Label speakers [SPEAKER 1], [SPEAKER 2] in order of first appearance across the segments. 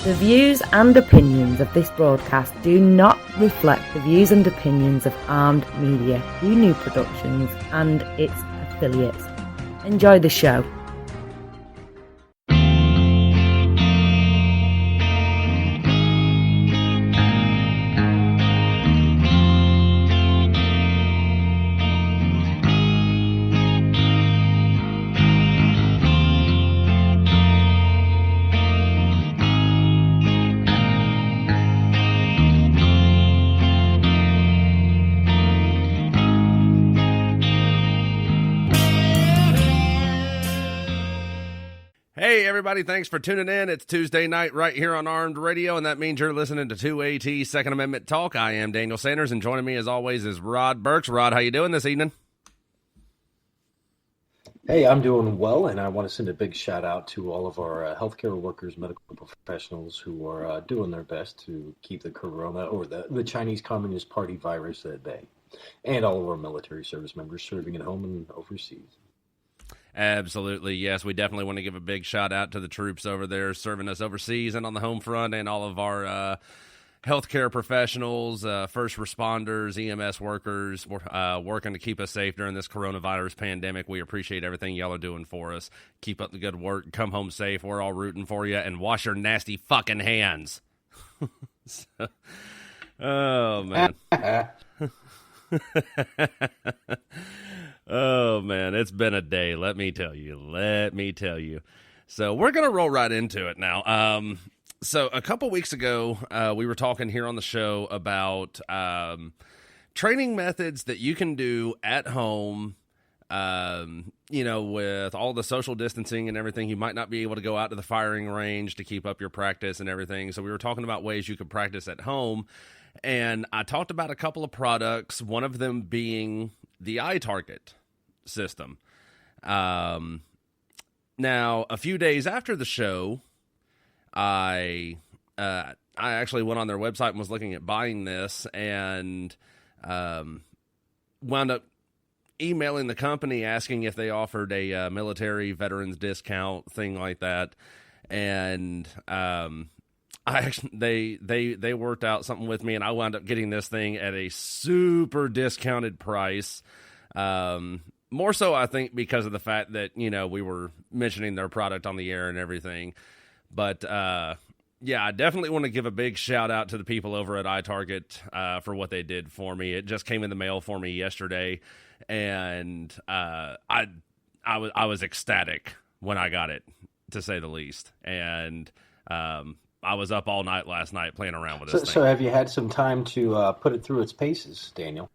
[SPEAKER 1] The views and opinions of this broadcast do not reflect the views and opinions of Armed Media, New Productions, and its affiliates. Enjoy the show.
[SPEAKER 2] Hey everybody, thanks for tuning in. It's Tuesday night right here on Armed Radio, and that means you're listening to 2AT Second Amendment Talk. I am Daniel Sanders, and joining me as always is Rod Burks. Rod, how you doing this evening?
[SPEAKER 3] Hey, I'm doing well, and I want to send a big shout out to all of our healthcare workers, medical professionals who are doing their best to keep the corona or the Chinese Communist Party virus at bay, and all of our military service members serving at home and overseas.
[SPEAKER 2] Absolutely, yes. We definitely want to give a big shout out to the troops over there serving us overseas and on the home front, and all of our healthcare professionals, first responders, EMS workers, working to keep us safe during this coronavirus pandemic. We appreciate everything y'all are doing for us. Keep up the good work. Come home safe. We're all rooting for you, and wash your nasty fucking hands. Oh, man. Oh, man, it's been a day, let me tell you. So we're going to roll right into it now. So a couple weeks ago, we were talking here on the show about training methods that you can do at home, with all the social distancing and everything. You might not be able to go out to the firing range to keep up your practice and everything. So we were talking about ways you could practice at home. And I talked about a couple of products, one of them being the iTarget system. Now, a few days after the show, I actually went on their website and was looking at buying this, and wound up emailing the company asking if they offered a military veterans discount, thing like that. And they worked out something with me, and I wound up getting this thing at a super discounted price. More so, I think, because of the fact that, we were mentioning their product on the air and everything. But, yeah, I definitely want to give a big shout out to the people over at iTarget for what they did for me. It just came in the mail for me yesterday, and I was ecstatic when I got it, to say the least. And I was up all night last night playing around with this thing.
[SPEAKER 3] So have you had some time to put it through its paces, Daniel?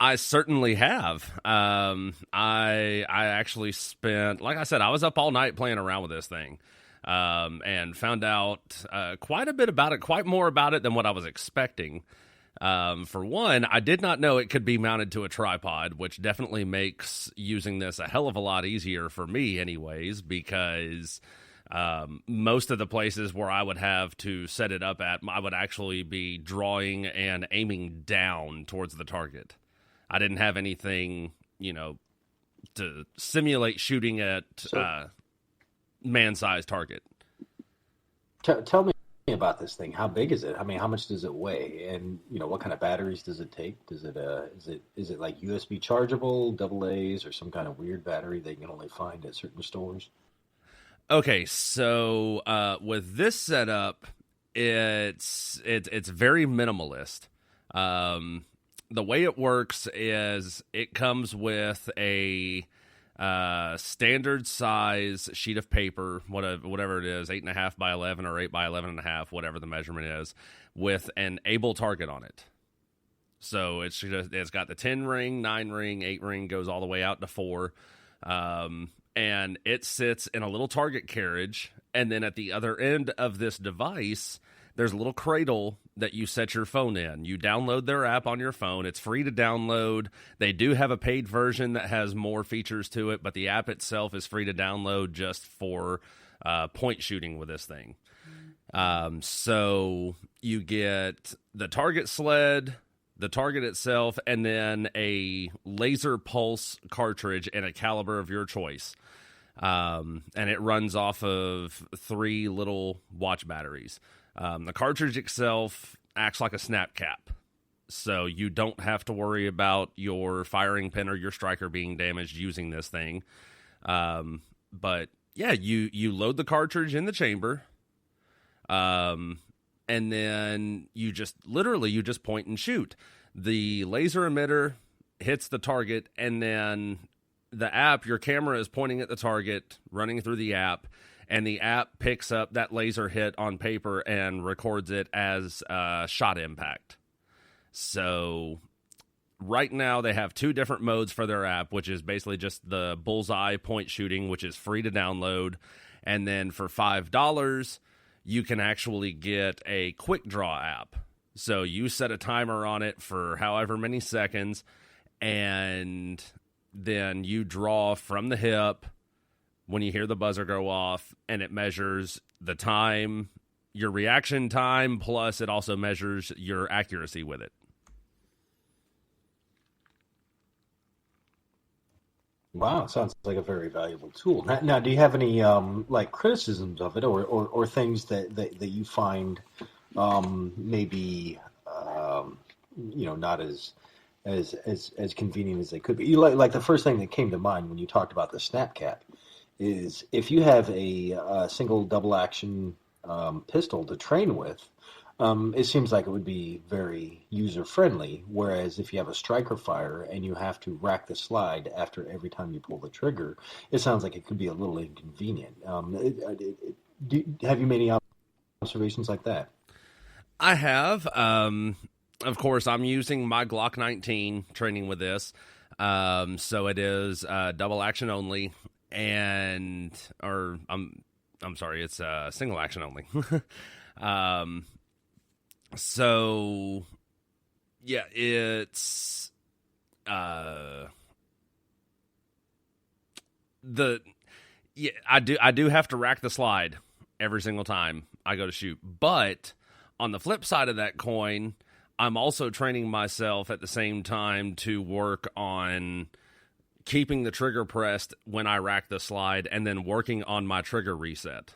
[SPEAKER 2] I certainly have. I actually spent, like I said, I was up all night playing around with this thing, and found out quite a bit about it, quite more about it than what I was expecting. For one, I did not know it could be mounted to a tripod, which definitely makes using this a hell of a lot easier for me anyways, because most of the places where I would have to set it up at, I would actually be drawing and aiming down towards the target. I didn't have anything, to simulate shooting at man-sized target.
[SPEAKER 3] Tell me about this thing. How big is it? I mean, how much does it weigh? And, what kind of batteries does it take? Is it like USB chargeable, AA's, or some kind of weird battery that you can only find at certain stores?
[SPEAKER 2] Okay, so with this setup, it's very minimalist. The way it works is it comes with a standard size sheet of paper, whatever it is, 8.5 by 11 or 8 by 11.5, whatever the measurement is, with an able target on it. So it's got the 10 ring, 9 ring, 8 ring, goes all the way out to 4. And it sits in a little target carriage, and then at the other end of this device, there's a little cradle that you set your phone in. You download their app on your phone. It's free to download. They do have a paid version that has more features to it, but the app itself is free to download just for point shooting with this thing. So you get the target sled, the target itself, and then a laser pulse cartridge and a caliber of your choice. and it runs off of 3 little watch batteries. The cartridge itself acts like a snap cap, so you don't have to worry about your firing pin or your striker being damaged using this thing. But yeah, you load the cartridge in the chamber, and then you just point and shoot. The laser emitter hits the target, and then the app, your camera is pointing at the target, running through the app, and the app picks up that laser hit on paper and records it as a shot impact. So right now they have 2 different modes for their app, which is basically just the bullseye point shooting, which is free to download. And then for $5, you can actually get a quick draw app. So you set a timer on it for however many seconds, and then you draw from the hip when you hear the buzzer go off, and it measures the time, your reaction time, plus it also measures your accuracy with it.
[SPEAKER 3] Wow, sounds like a very valuable tool. Now, do you have any like criticisms of it, or things that you find maybe not as convenient as they could be? Like the first thing that came to mind when you talked about the snap cap is if you have a single double action pistol to train with, it seems like it would be very user-friendly, whereas if you have a striker fire and you have to rack the slide after every time you pull the trigger, it sounds like it could be a little inconvenient. Have you made any observations like that?
[SPEAKER 2] I have. Of course, I'm using my Glock 19 training with this, so it is double action only, I'm sorry, it's single action only. So yeah, it's I do have to rack the slide every single time I go to shoot. But on the flip side of that coin, I'm also training myself at the same time to work on keeping the trigger pressed when I rack the slide, and then working on my trigger reset.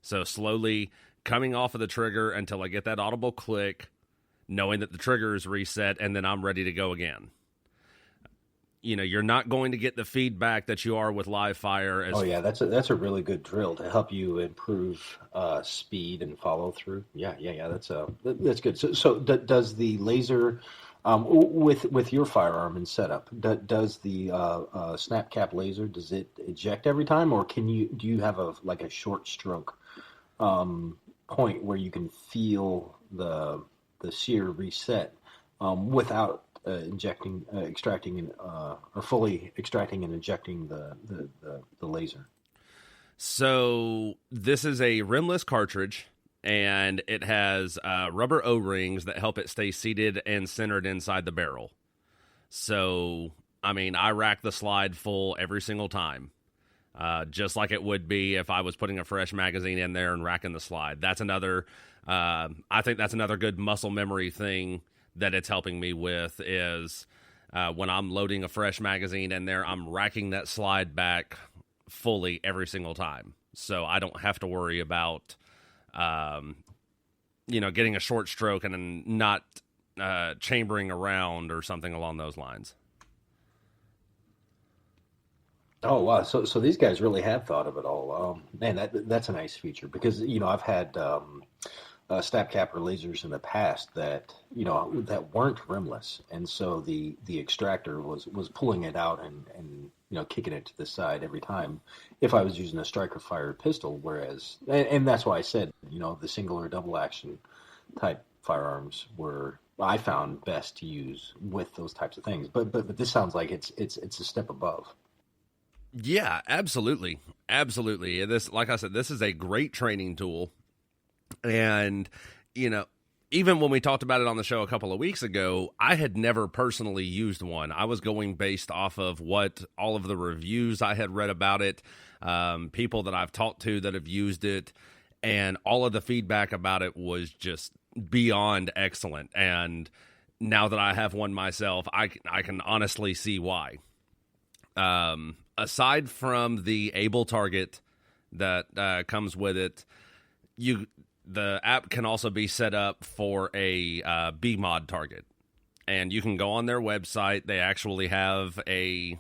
[SPEAKER 2] So slowly coming off of the trigger until I get that audible click, knowing that the trigger is reset, and then I'm ready to go again. You're not going to get the feedback that you are with live fire.
[SPEAKER 3] That's a really good drill to help you improve speed and follow through. Yeah. That's good. So does the laser with your firearm and setup, does the snap cap laser, does it eject every time, or do you have a short stroke point where you can feel the sear reset without extracting or fully extracting and ejecting the laser?
[SPEAKER 2] So this is a rimless cartridge, and it has rubber O-rings that help it stay seated and centered inside the barrel. So, I rack the slide full every single time, just like it would be if I was putting a fresh magazine in there and racking the slide. That's another, I think that's another good muscle memory thing that it's helping me with is when I'm loading a fresh magazine in there, I'm racking that slide back fully every single time. So I don't have to worry about, getting a short stroke and then not chambering around or something along those lines.
[SPEAKER 3] Oh, wow. So these guys really have thought of it all. Man, that's a nice feature because, I've had snap cap or lasers in the past that weren't rimless, and so the extractor was pulling it out and kicking it to the side every time if I was using a striker fired pistol, whereas and that's why I said the single or double action type firearms were I found best to use with those types of things, but this sounds like it's a step above.
[SPEAKER 2] Yeah, absolutely. This, like I said, this is a great training tool. And, even when we talked about it on the show a couple of weeks ago, I had never personally used one. I was going based off of what all of the reviews I had read about it, people that I've talked to that have used it, and all of the feedback about it was just beyond excellent. And now that I have one myself, I can honestly see why. aside from the Able target that comes with it, the app can also be set up for a BMod target. And you can go on their website. They actually have a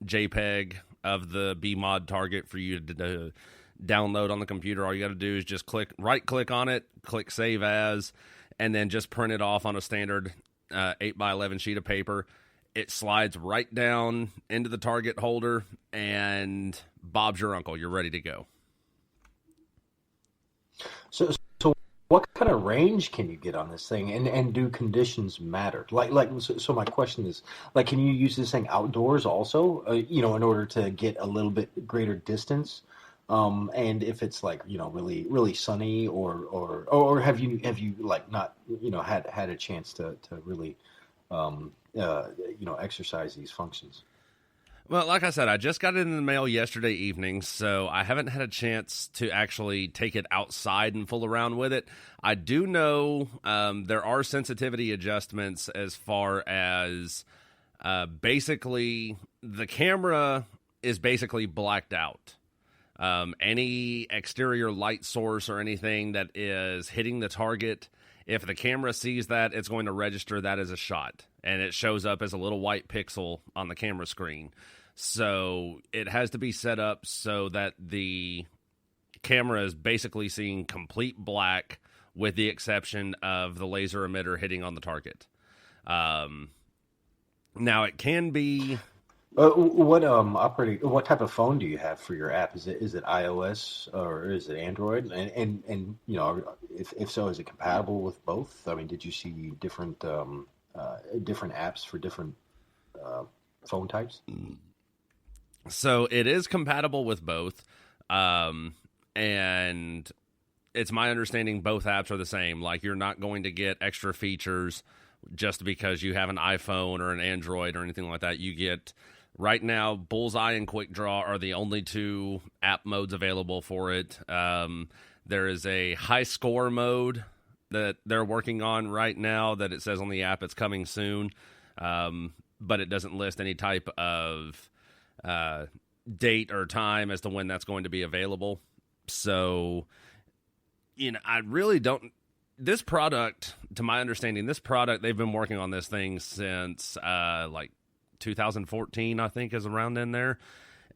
[SPEAKER 2] JPEG of the BMod target for you to download on the computer. All you got to do is just right-click on it, click Save As, and then just print it off on a standard 8x11 sheet of paper. It slides right down into the target holder, and Bob's your uncle. You're ready to go.
[SPEAKER 3] So what kind of range can you get on this thing, and do conditions matter? So my question is, like, can you use this thing outdoors also? In order to get a little bit greater distance. And if it's like, really, really sunny, or have you like not, had a chance to really, exercise these functions?
[SPEAKER 2] Well, like I said, I just got it in the mail yesterday evening, so I haven't had a chance to actually take it outside and fool around with it. I do know there are sensitivity adjustments as far as basically the camera is basically blacked out. Any exterior light source or anything that is hitting the target, if the camera sees that, it's going to register that as a shot, and it shows up as a little white pixel on the camera screen. So it has to be set up so that the camera is basically seeing complete black with the exception of the laser emitter hitting on the target. Now it can be... What type of phone do you have for your app? Is it iOS or is it Android? And if so, is it compatible with both? I mean, did you see different apps for different phone types? So it is compatible with both, and it's my understanding both apps are the same. Like, you're not going to get extra features just because you have an iPhone or an Android or anything like that. You get... Right now, Bullseye and Quick Draw are the only two app modes available for it. There is a high score mode that they're working on right now that it says on the app it's coming soon, but it doesn't list any type of date or time as to when that's going to be available. So, I really don't... This product, to my understanding, they've been working on this thing since, 2014, I think, is around in there.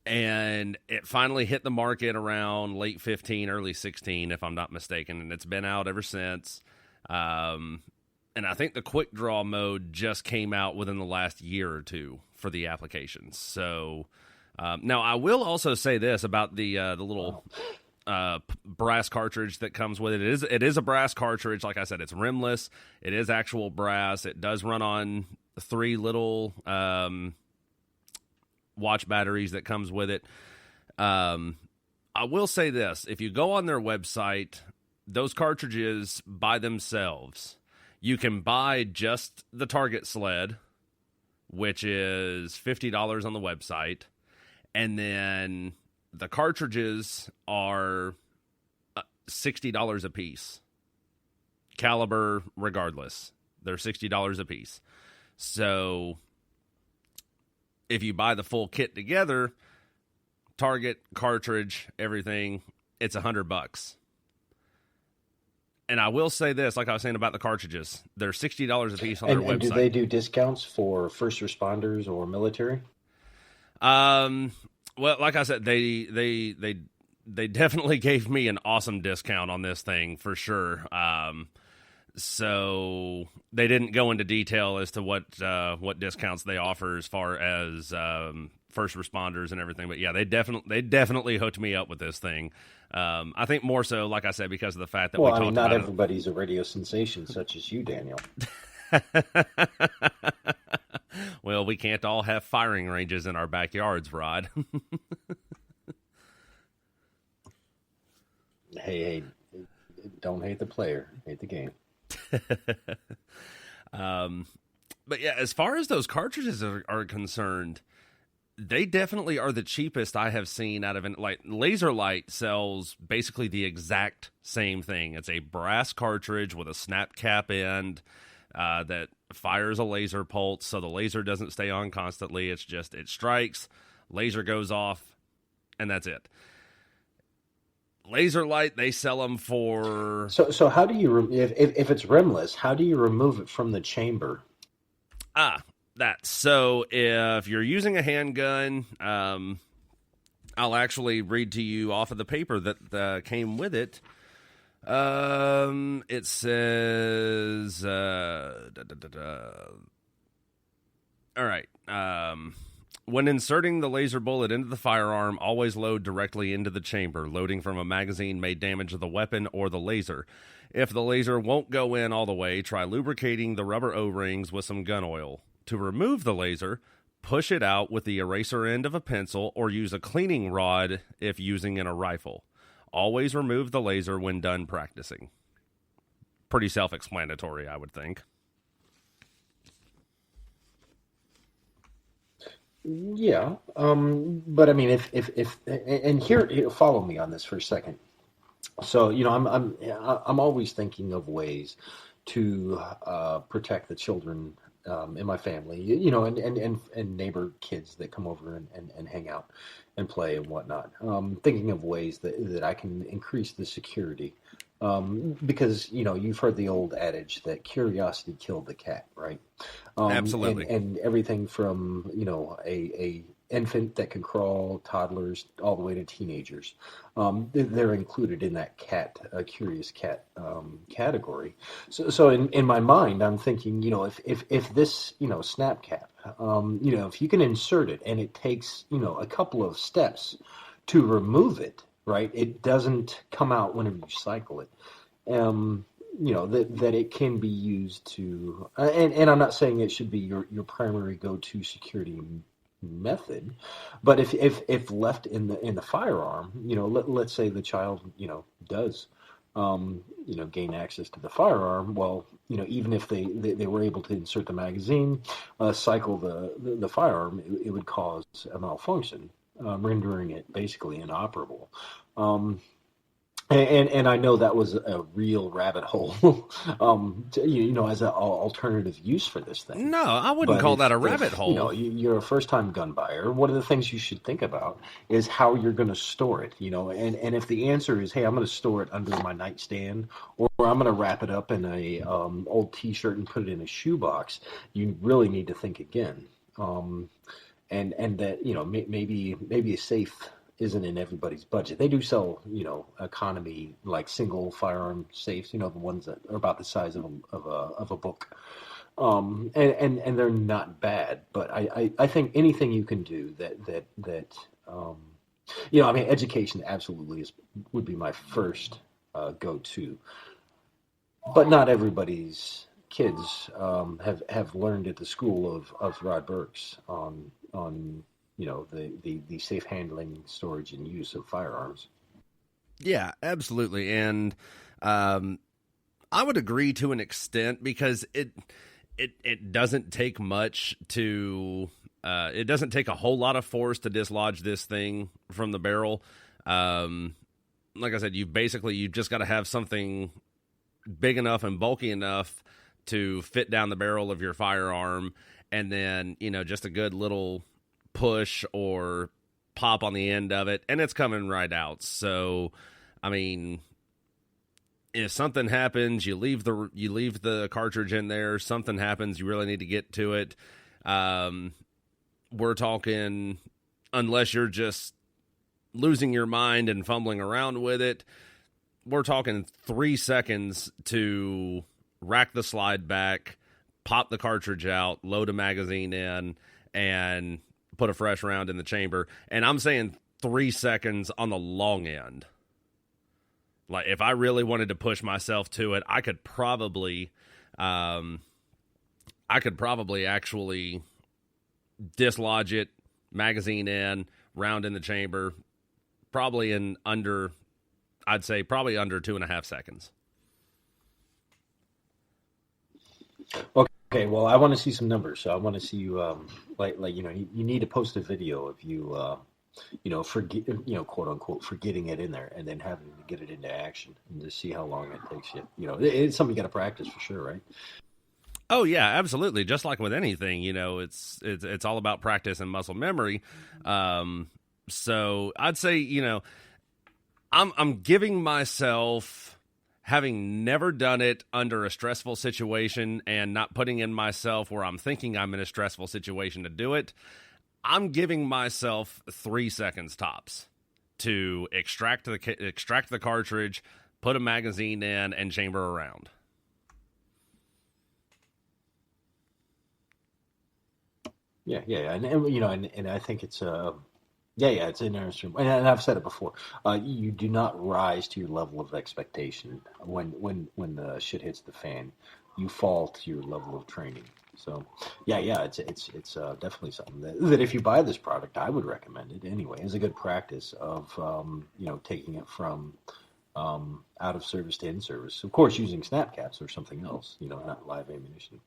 [SPEAKER 2] And it finally hit the market around late 15, early 16, if I'm not mistaken. And it's been out ever since. And I think the Quick Draw mode just came out within the last year or two for the applications. So now I will also say this about the little brass cartridge that comes with it. It is a brass cartridge. Like I said, it's rimless. It is actual brass. It does run on 3 little watch batteries that comes with it. I will say this. If you go on their website, those cartridges by themselves, you can buy just the target sled, which is $50 on the website. And then the cartridges are $60 a piece. Caliber regardless. They're $60 a piece. So if you buy the full kit together, target, cartridge, everything, it's $100. And I will say this, like I was saying about the cartridges, they're $60 a piece on their website.
[SPEAKER 3] And do they do discounts for first responders or military?
[SPEAKER 2] Well, like I said, they definitely gave me an awesome discount on this thing for sure. So they didn't go into detail as to what discounts they offer as far as first responders and everything. But yeah, they definitely hooked me up with this thing. I think more so, like I said, because of the fact that
[SPEAKER 3] not everybody's a radio sensation such as you, Daniel.
[SPEAKER 2] Well, we can't all have firing ranges in our backyards, Rod.
[SPEAKER 3] Hey, don't hate the player, hate the game.
[SPEAKER 2] But yeah, as far as those cartridges are concerned, they definitely are the cheapest I have seen out of it. Like, Laser Light sells basically the exact same thing. It's a brass cartridge with a snap cap end that fires a laser pulse, so the laser doesn't stay on constantly. It's just, it strikes, laser goes off, and that's it. Laser light, they sell them for...
[SPEAKER 3] So how do you, if it's rimless, how do you remove it from the chamber?
[SPEAKER 2] So if you're using a handgun, I'll actually read to you off of the paper that came with it. It says, all right. When inserting the laser bullet into the firearm, always load directly into the chamber. Loading from a magazine may damage the weapon or the laser. If the laser won't go in all the way, try lubricating the rubber O-rings with some gun oil. To remove the laser, push it out with the eraser end of a pencil or use a cleaning rod if using in a rifle. Always remove the laser when done practicing. Pretty self-explanatory, I would think.
[SPEAKER 3] Yeah, but I mean, if and here, follow me on this for a second. So, I'm always thinking of ways to protect the children in my family, and neighbor kids that come over and hang out and play and whatnot. Thinking of ways that I can increase the security. Because, you've heard the old adage that curiosity killed the cat, right?
[SPEAKER 2] Absolutely.
[SPEAKER 3] And everything from, a infant that can crawl, toddlers, all the way to teenagers. They're included in that curious cat category. So in my mind, I'm thinking, if this, snap cap, if you can insert it and it takes, a couple of steps to remove it, right? It doesn't come out whenever you cycle it. That it can be used to, and I'm not saying it should be your primary go-to security method, but if left in the firearm, let's say the child, does, gain access to the firearm. Well, even if they were able to insert the magazine, cycle the firearm, it would cause a malfunction. Rendering it basically inoperable. And I know that was a real rabbit hole, as an alternative use for this thing.
[SPEAKER 2] No, I wouldn't call that a rabbit hole.
[SPEAKER 3] You're a first-time gun buyer. One of the things you should think about is how you're going to store it. And if the answer is, hey, I'm going to store it under my nightstand, or I'm going to wrap it up in a old T-shirt and put it in a shoebox, you really need to think again. And that, maybe a safe isn't in everybody's budget. They do sell, economy, like single firearm safes, the ones that are about the size of a book. And they're not bad, but I think anything you can do that education absolutely would be my first go-to. But not everybody's kids have learned at the school of Rod Burks on the safe handling, storage, and use of firearms.
[SPEAKER 2] Yeah, absolutely. And I would agree to an extent, because it doesn't take much to it doesn't take a whole lot of force to dislodge this thing from the barrel. Like I said, you've just got to have something big enough and bulky enough to fit down the barrel of your firearm, and then, just a good little push or pop on the end of it, and it's coming right out. So, I mean, if something happens, you leave the cartridge in there, something happens, you really need to get to it. We're talking, unless you're just losing your mind and fumbling around with it, we're talking 3 seconds to rack the slide back, pop the cartridge out, load a magazine in, and put a fresh round in the chamber. And I'm saying 3 seconds on the long end. Like, if I really wanted to push myself to it, I could probably actually dislodge it, magazine in, round in the chamber, probably under 2.5 seconds.
[SPEAKER 3] Okay, well, I want to see some numbers. So I want to see you, you need to post a video of you, quote unquote, for getting it in there and then having to get it into action and to see how long it takes you. It's something you got to practice for sure, right?
[SPEAKER 2] Oh yeah, absolutely. Just like with anything, it's all about practice and muscle memory. So I'd say, I'm giving myself, having never done it under a stressful situation and not putting in myself where I'm thinking I'm in a stressful situation to do it, I'm giving myself 3 seconds tops to extract the cartridge, put a magazine in, and chamber around.
[SPEAKER 3] Yeah, and I think it's it's interesting, and I've said it before. You do not rise to your level of expectation when the shit hits the fan. You fall to your level of training. So, it's definitely something that if you buy this product, I would recommend it anyway. It's a good practice of taking it from out of service to in service. Of course, using snap caps or something else. Not live ammunition.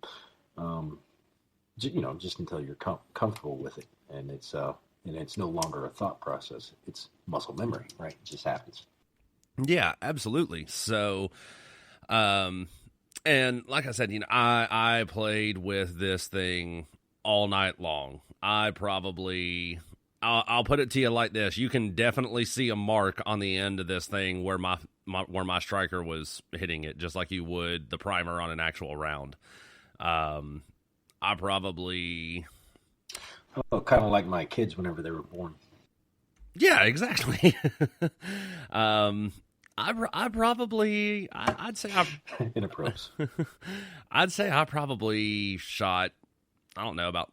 [SPEAKER 3] Just until you're comfortable with it, and it's no longer a thought process. It's muscle memory, right? It just happens.
[SPEAKER 2] Yeah, absolutely. So, and like I said, I played with this thing all night long. I'll put it to you like this: you can definitely see a mark on the end of this thing where my striker was hitting it, just like you would the primer on an actual round. I probably...
[SPEAKER 3] Oh, kind of like my kids whenever they were born.
[SPEAKER 2] Yeah, exactly. I'd say
[SPEAKER 3] Inappropriate.
[SPEAKER 2] I'd say I probably shot, I don't know, about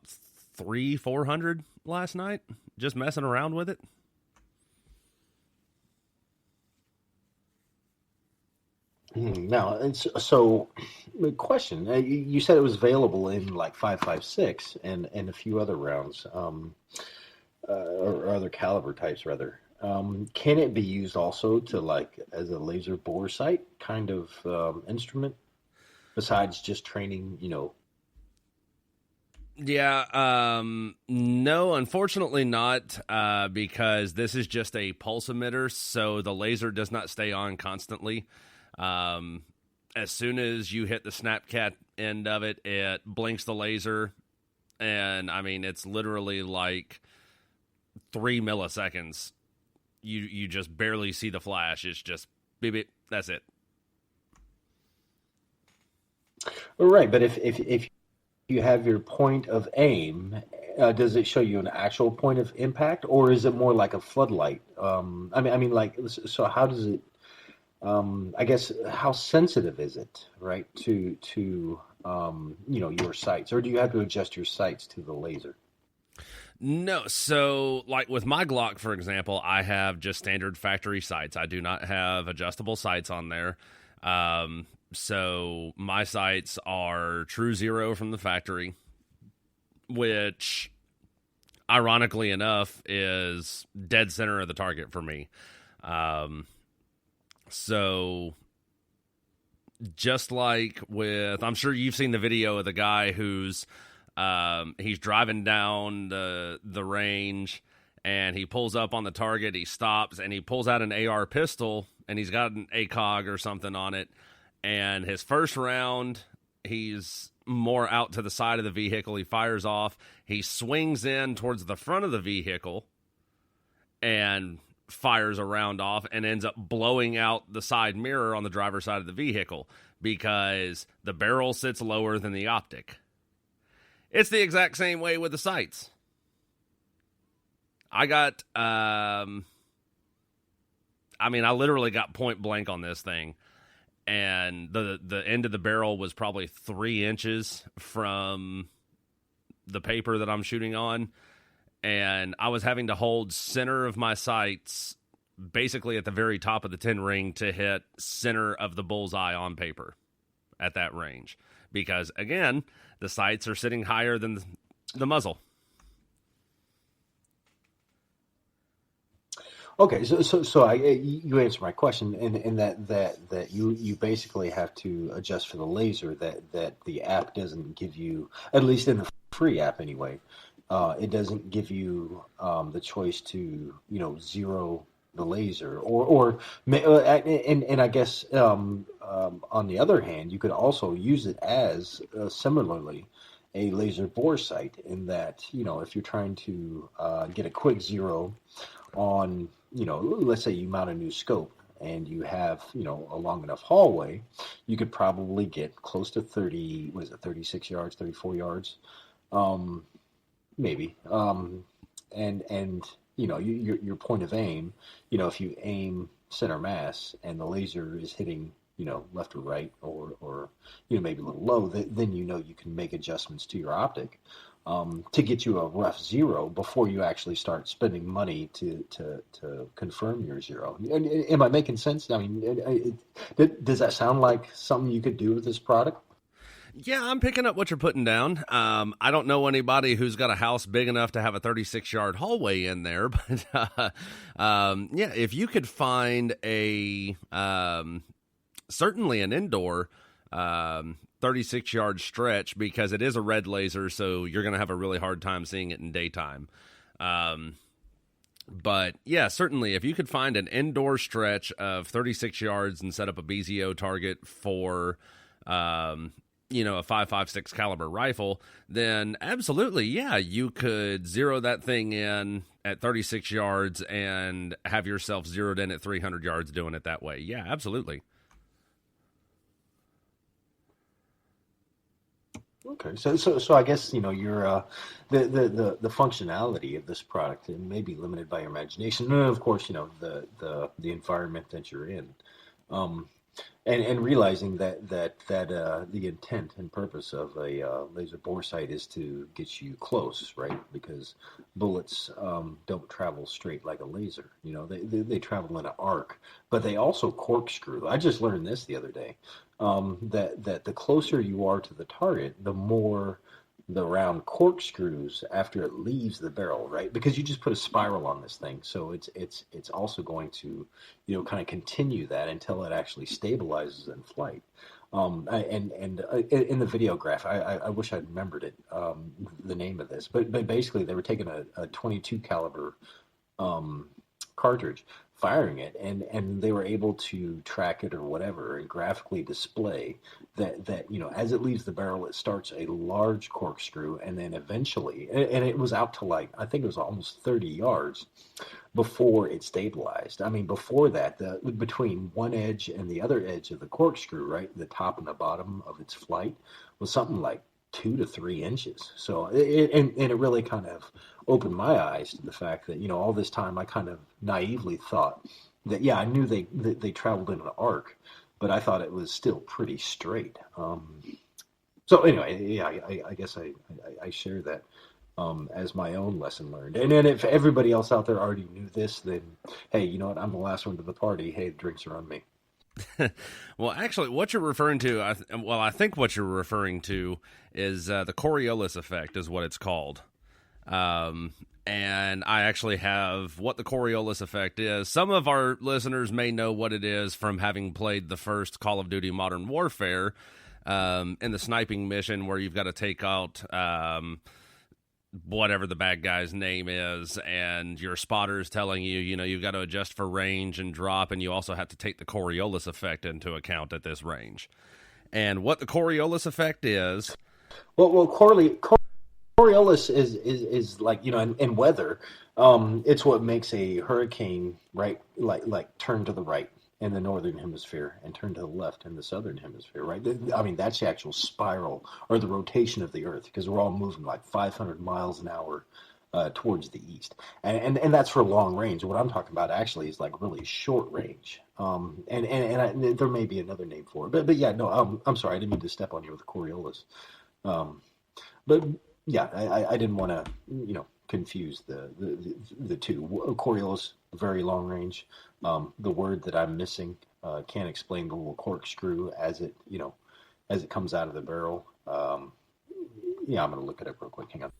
[SPEAKER 2] 400 last night, just messing around with it.
[SPEAKER 3] Now, so the question, you said it was available in like 5.56 and a few other rounds, or other caliber types rather. Can it be used also to like as a laser bore sight kind of instrument besides just training,
[SPEAKER 2] Yeah, no, unfortunately not, because this is just a pulse emitter, so the laser does not stay on constantly. As soon as you hit the snap cat end of it, it blinks the laser, and I mean, it's literally like 3 milliseconds. You just barely see the flash. It's just beep, beep, that's it.
[SPEAKER 3] Right, but if you have your point of aim, does it show you an actual point of impact, or is it more like a floodlight? So how does it? I guess how sensitive is it, right, to your sights, or do you have to adjust your sights to the laser?
[SPEAKER 2] No, so like with my Glock, for example, I have just standard factory sights. I do not have adjustable sights on there. So my sights are true zero from the factory, which ironically enough is dead center of the target for me. So just like with, I'm sure you've seen the video of the guy who's, he's driving down the range and he pulls up on the target, he stops and he pulls out an AR pistol and he's got an ACOG or something on it. And his first round, he's more out to the side of the vehicle. He fires off. He swings in towards the front of the vehicle and fires a round off and ends up blowing out the side mirror on the driver's side of the vehicle because the barrel sits lower than the optic. It's the exact same way with the sights. I literally got point blank on this thing, and the end of the barrel was probably 3 inches from the paper that I'm shooting on, and I was having to hold center of my sights basically at the very top of the 10 ring to hit center of the bullseye on paper at that range. Because, again, the sights are sitting higher than the muzzle.
[SPEAKER 3] Okay, so you answered my question in that you basically have to adjust for the laser that the app doesn't give you, at least in the free app anyway. It doesn't give you the choice to zero the laser, and I guess on the other hand, you could also use it as similarly a laser bore sight, in that, if you're trying to get a quick zero on, let's say you mount a new scope and you have, a long enough hallway, you could probably get close to 36 yards, 34 yards, maybe. And your point of aim, if you aim center mass and the laser is hitting, left or right, or maybe a little low, then you can make adjustments to your optic to get you a rough zero before you actually start spending money to confirm your zero. Am I making sense? I mean, does that sound like something you could do with this product?
[SPEAKER 2] Yeah, I'm picking up what you're putting down. I don't know anybody who's got a house big enough to have a 36-yard hallway in there, but yeah, if you could find certainly an indoor 36-yard stretch, because it is a red laser, so you're going to have a really hard time seeing it in daytime. But yeah, certainly if you could find an indoor stretch of 36 yards and set up a BZO target for a 5.56 caliber rifle, then absolutely, yeah, you could zero that thing in at 36 yards and have yourself zeroed in at 300 yards doing it that way. Yeah, absolutely.
[SPEAKER 3] Okay, so I guess your the functionality of this product, it may be limited by your imagination, and of course the environment that you're in. And realizing that the intent and purpose of a laser bore sight is to get you close, right? Because bullets don't travel straight like a laser. They travel in an arc, but they also corkscrew. I just learned this the other day. That the closer you are to the target, the more the round corkscrews after it leaves the barrel, right? Because you just put a spiral on this thing, so it's also going to kind of continue that until it actually stabilizes in flight. In the video graph, I wish I remembered it, the name of this, but basically they were taking a 22 caliber cartridge, firing it, and they were able to track it or whatever and graphically display that as it leaves the barrel, it starts a large corkscrew, and then eventually, and it was out to I think it was almost 30 yards before it stabilized. I mean, before that, between one edge and the other edge of the corkscrew, right, the top and the bottom of its flight was something like 2 to 3 inches. So it really kind of opened my eyes to the fact that all this time I kind of naively thought that, yeah, I knew they traveled in an arc, but I thought it was still pretty straight. So anyway, yeah, I guess I share that as my own lesson learned. And then if everybody else out there already knew this, then hey, you know what? I'm the last one to the party. Hey, the drinks are on me.
[SPEAKER 2] Well, actually, what you're referring to, I think what you're referring to is the Coriolis effect is what it's called. And I actually have what the Coriolis effect is. Some of our listeners may know what it is from having played the first Call of Duty Modern Warfare in the sniping mission where you've got to take out whatever the bad guy's name is, and your spotter's telling you, you've got to adjust for range and drop, and you also have to take the Coriolis effect into account at this range. And what the Coriolis effect is...
[SPEAKER 3] Well, Coriolis is like, in weather, it's what makes a hurricane, right, like turn to the right in the northern hemisphere and turn to the left in the southern hemisphere, right? I mean, that's the actual spiral or the rotation of the Earth, because we're all moving like 500 miles an hour towards the east. And that's for long range. What I'm talking about actually is like really short range. And there may be another name for it. But yeah, no, I'm sorry. I didn't mean to step on you with the Coriolis. But yeah, I didn't want to, confuse the two. Coriolis, very long range. The word that I'm missing can't explain the little corkscrew as it comes out of the barrel. Yeah, I'm gonna look it up real quick. Hang on.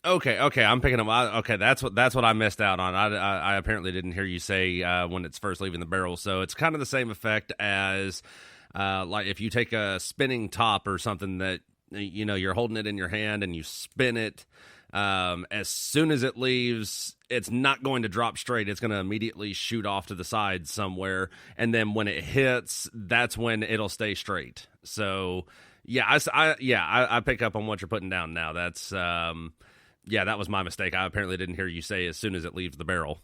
[SPEAKER 2] Okay, I'm picking up. Okay, that's what I missed out on. I apparently didn't hear you say when it's first leaving the barrel. So it's kind of the same effect as like if you take a spinning top or something that you're holding it in your hand and you spin it As soon as it leaves, it's not going to drop straight. It's going to immediately shoot off to the side somewhere. And then when it hits, that's when it'll stay straight. So, yeah, I pick up on what you're putting down now. That's, that was my mistake. I apparently didn't hear you say as soon as it leaves the barrel.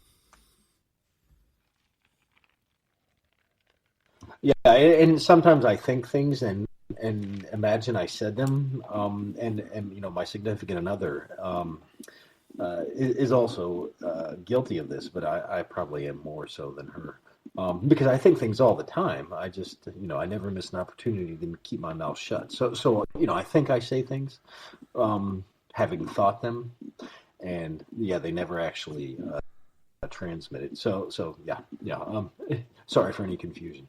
[SPEAKER 3] Yeah, and sometimes I think things and imagine I said them. And my significant other is also guilty of this, but I probably am more so than her. Because I think things all the time. I just, I never miss an opportunity to keep my mouth shut. So I think I say things, having thought them, and they never actually transmitted. So yeah. Sorry for any confusion.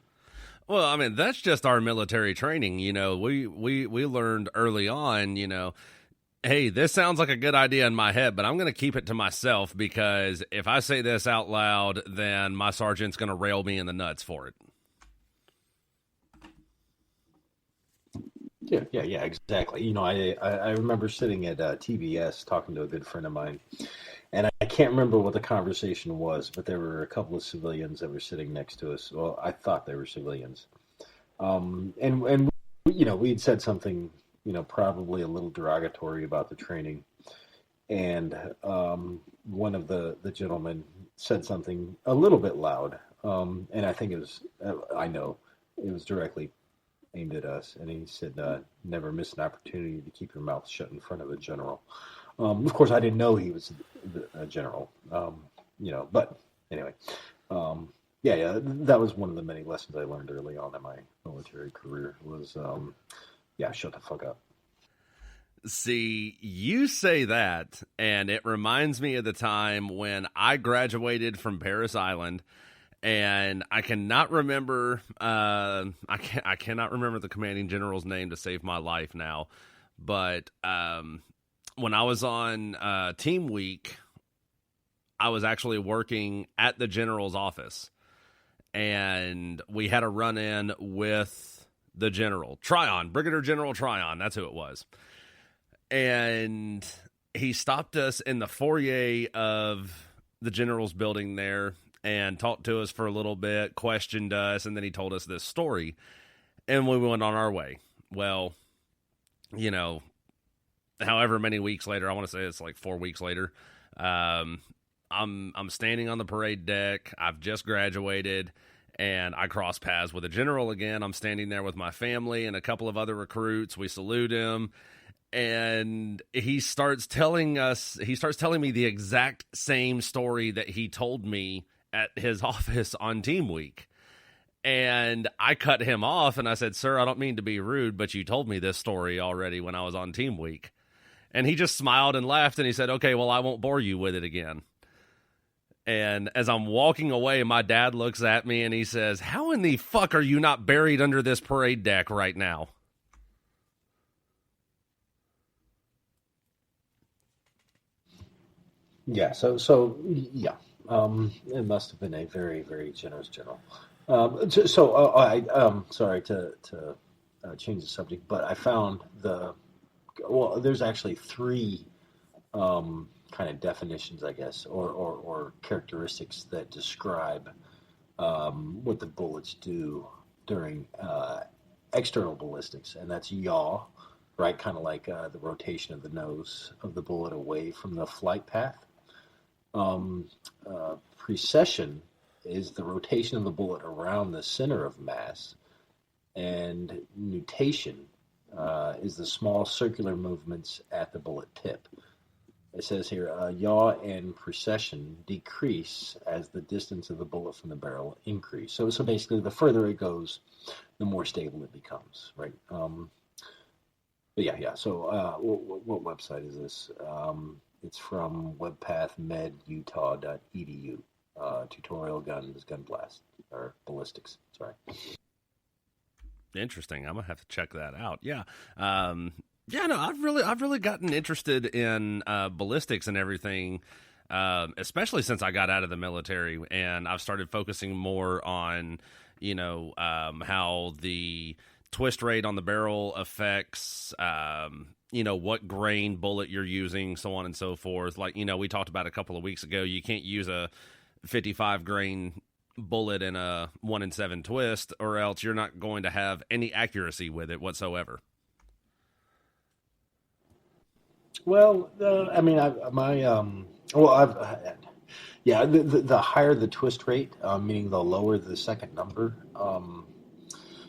[SPEAKER 2] Well, I mean, that's just our military training. We learned early on, hey, this sounds like a good idea in my head, but I'm going to keep it to myself because if I say this out loud, then my sergeant's going to rail me in the nuts for it.
[SPEAKER 3] Yeah, exactly. I remember sitting at TBS talking to a good friend of mine, and I can't remember what the conversation was, but there were a couple of civilians that were sitting next to us. Well, I thought they were civilians. And we'd said something, probably a little derogatory about the training. And one of the gentlemen said something a little bit loud. And I think it was directly aimed at us. And he said, never miss an opportunity to keep your mouth shut in front of a general. Of course, I didn't know he was a general, but anyway, that was one of the many lessons I learned early on in my military career was, shut the fuck up.
[SPEAKER 2] See, you say that, and it reminds me of the time when I graduated from Parris Island, and I cannot remember, I cannot remember the commanding general's name to save my life now, but, when I was on Team Week, I was actually working at the general's office, and we had a run-in with the general, Tryon, Brigadier General Tryon, that's who it was. And he stopped us in the foyer of the general's building there and talked to us for a little bit, questioned us, and then he told us this story, and we went on our way. Well, however many weeks later, I want to say it's like 4 weeks later, I'm standing on the parade deck. I've just graduated, and I cross paths with a general again. I'm standing there with my family and a couple of other recruits. We salute him, and he starts telling me the exact same story that he told me at his office on Team Week. And I cut him off, and I said, "Sir, I don't mean to be rude, but you told me this story already when I was on Team Week." And he just smiled and laughed, and he said, "Okay, well, I won't bore you with it again." And as I'm walking away, my dad looks at me, and he says, "How in the fuck are you not buried under this parade deck right now?"
[SPEAKER 3] Yeah, it must have been a very, very generous general. Sorry to change the subject, but I found there's actually three kind of definitions, I guess, or characteristics that describe what the bullets do during external ballistics, and that's yaw, right? Kind of like the rotation of the nose of the bullet away from the flight path. Precession is the rotation of the bullet around the center of mass, and nutation is the small circular movements at the bullet tip. It says here, yaw and precession decrease as the distance of the bullet from the barrel increase. So basically, the further it goes, the more stable it becomes, right? But yeah. So what website is this? It's from webpathmedutah.edu. Tutorial guns, gun blast, or ballistics. Sorry.
[SPEAKER 2] Interesting. I'm gonna have to check that out. Yeah. I've really gotten interested in ballistics and everything, especially since I got out of the military, and I've started focusing more on, how the twist rate on the barrel affects, what grain bullet you're using, so on and so forth. Like, we talked about a couple of weeks ago, you can't use a 55 grain bullet in a 1-in-7 twist, or else you're not going to have any accuracy with it whatsoever.
[SPEAKER 3] Well, the higher the twist rate, meaning the lower the second number.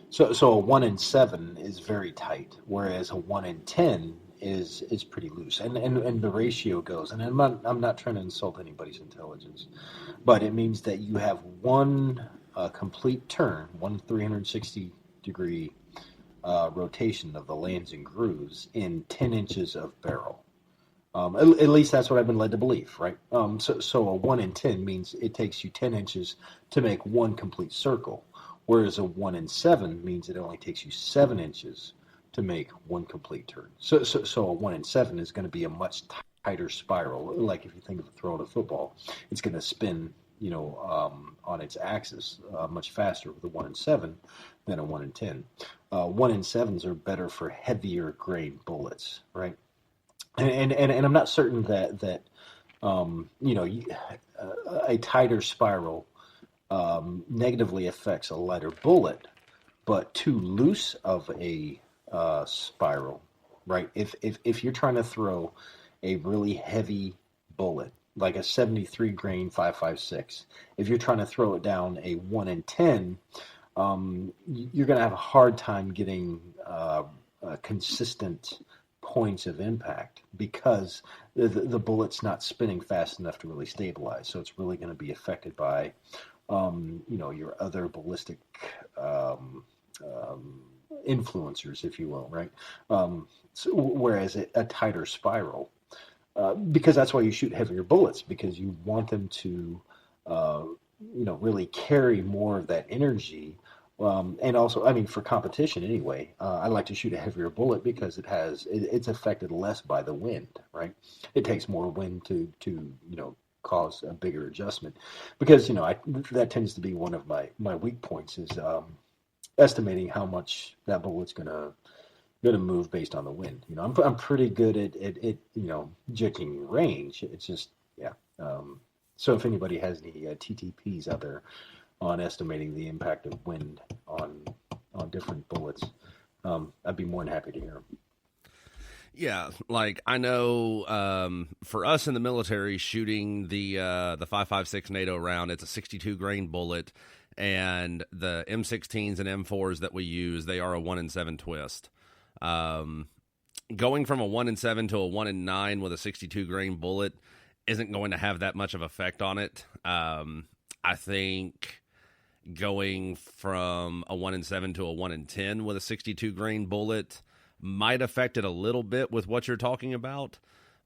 [SPEAKER 3] So a 1-in-7 is very tight, whereas a 1-in-10 is pretty loose, and the ratio goes. And I'm not trying to insult anybody's intelligence, but it means that you have one complete turn, one 360-degree rotation of the lands and grooves in 10 inches of barrel. At least that's what I've been led to believe, right? So a 1-in-10 means it takes you 10 inches to make one complete circle, whereas a 1-in-7 means it only takes you 7 inches to make one complete turn. So a 1-in-7 is going to be a much tighter spiral. Like if you think of throwing a football, it's going to spin, on its axis much faster with a 1-in-7 than a 1-in-10. 1-in-7s are better for heavier grain bullets, right? And I'm not certain that a tighter spiral negatively affects a lighter bullet, but too loose of a spiral, right? If you're trying to throw a really heavy bullet, like a 73 grain 5.56, if you're trying to throw it down a 1-in-10, you're going to have a hard time getting consistent points of impact because the bullet's not spinning fast enough to really stabilize. So it's really going to be affected by, your other ballistic influencers, if you will, right? Whereas a tighter spiral, because that's why you shoot heavier bullets, because you want them to, really carry more of that energy. And also, for competition anyway, I like to shoot a heavier bullet because it's affected less by the wind, right? It takes more wind to cause a bigger adjustment, because that tends to be one of my weak points is estimating how much that bullet's gonna move based on the wind. I'm pretty good at judging range. It's just so if anybody has any TTPs out there on estimating the impact of wind on different bullets, I'd be more than happy to hear them.
[SPEAKER 2] Yeah, like I know for us in the military, shooting the 5.56 NATO round, it's a 62 grain bullet, and the M16s and M4s that we use, they are a 1-in-7 twist. Going from a 1-in-7 to a 1-in-9 with a 62 grain bullet isn't going to have that much of effect on it. I think going from a 1-in-7 to a 1-in-10 with a 62 grain bullet might affect it a little bit with what you're talking about.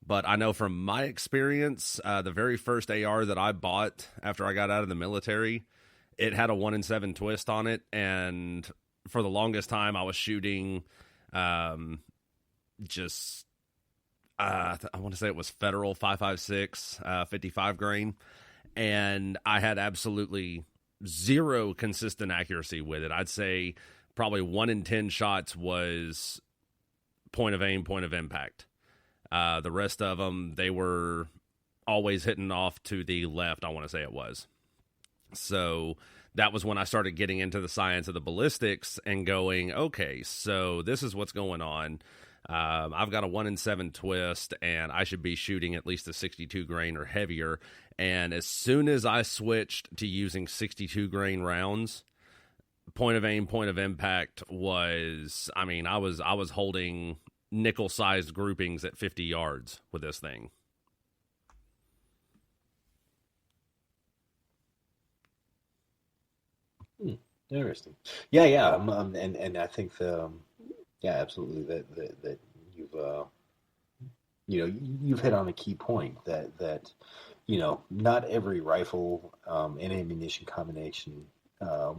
[SPEAKER 2] But I know from my experience, the very first AR that I bought after I got out of the military, it had a 1-in-7 twist on it. And for the longest time, I was shooting I want to say it was Federal 5.56, 55 grain. And I had absolutely zero consistent accuracy with it. I'd say probably 1-in-10 shots was point of aim, point of impact. The rest of them, they were always hitting off to the left, I want to say it was. So that was when I started getting into the science of the ballistics and going, okay, so this is what's going on. I've got a 1-in-7 twist, and I should be shooting at least a 62 grain or heavier. And as soon as I switched to using 62 grain rounds, point of aim, point of impact was, I was holding nickel-sized groupings at 50 yards with this thing.
[SPEAKER 3] Interesting. Yeah. And I think absolutely that you've hit on a key point that not every rifle and ammunition combination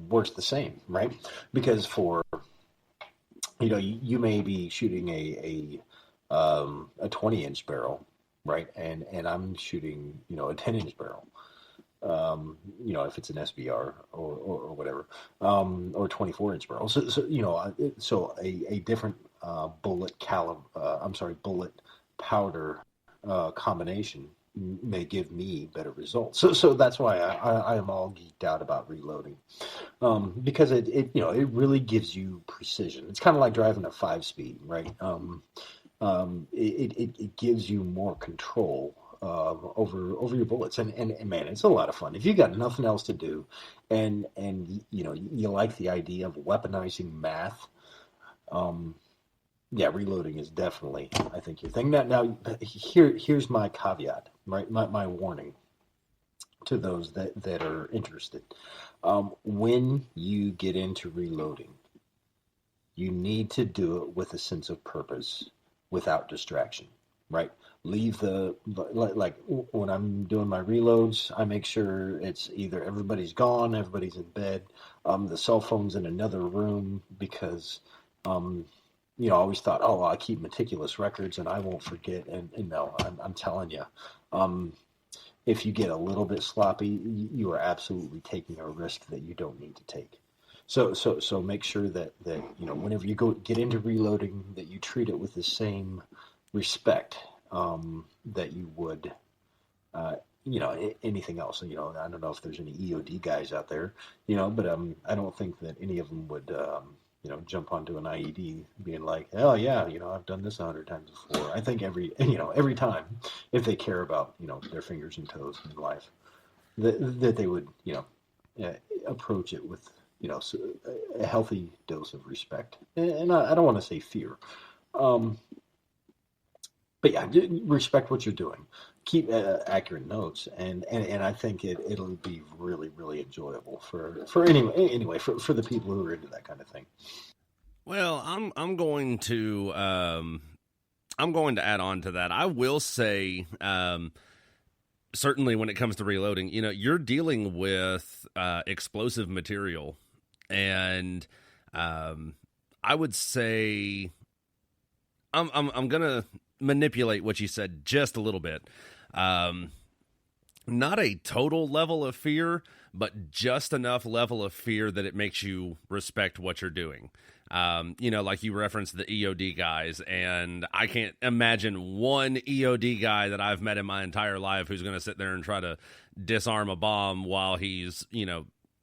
[SPEAKER 3] works the same, right? Because for you may be shooting a 20-inch barrel, right? And I'm shooting a 10-inch barrel. if it's an SBR or whatever, or 24-inch barrel. So a different bullet powder combination may give me better results. So that's why I am all geeked out about reloading, because it really gives you precision. It's kind of like driving a 5-speed, right? It gives you more control over your bullets, and man, it's a lot of fun if you got nothing else to do, and you like the idea of weaponizing math. Yeah, reloading is definitely, I think, your thing. Now here's my caveat, right? My warning to those that are interested. When you get into reloading, you need to do it with a sense of purpose, without distraction, right? Leave like when I'm doing my reloads, I make sure it's either everybody's gone, everybody's in bed, the cell phone's in another room, because I always thought, oh, I keep meticulous records and I won't forget. And no, I'm telling you, if you get a little bit sloppy, you are absolutely taking a risk that you don't need to take. So make sure that whenever you get into reloading, that you treat it with the same respect that you would anything else. I don't know if there's any EOD guys out there, but I don't think that any of them would jump onto an IED being like, oh yeah, I've done this 100 times before. I think every time, if they care about their fingers and toes in life, that they would approach it with a healthy dose of respect, and I don't want to say fear, but yeah, respect what you're doing. Keep accurate notes, and I think it'll be really, really enjoyable for the people who are into that kind of thing.
[SPEAKER 2] Well, I'm going to add on to that. I will say, certainly when it comes to reloading, you're dealing with explosive material, and I would say I'm gonna manipulate what you said just a little bit. Not a total level of fear, but just enough level of fear that it makes you respect what you're doing. Like you referenced the EOD guys, and I can't imagine one EOD guy that I've met in my entire life who's going to sit there and try to disarm a bomb while he's,